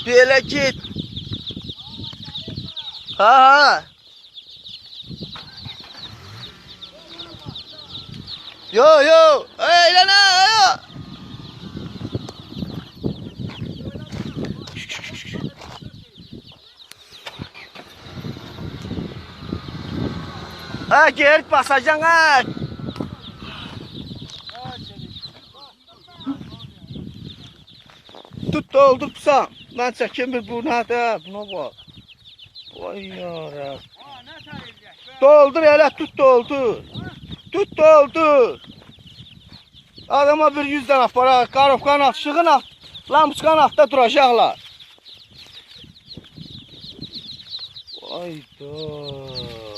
Belə git. Ha. Yo. Eylənə. Ha geri basacaksın ha. Tut doldursan. Ben çekeyim bir buna da. Buna bak. Vay yarabbim. Doldur hele tut doldur. Tut doldur. Adama bir 100 tane para, karofkan at, şığın at, lampuçkan atda duracaklar. Vay da.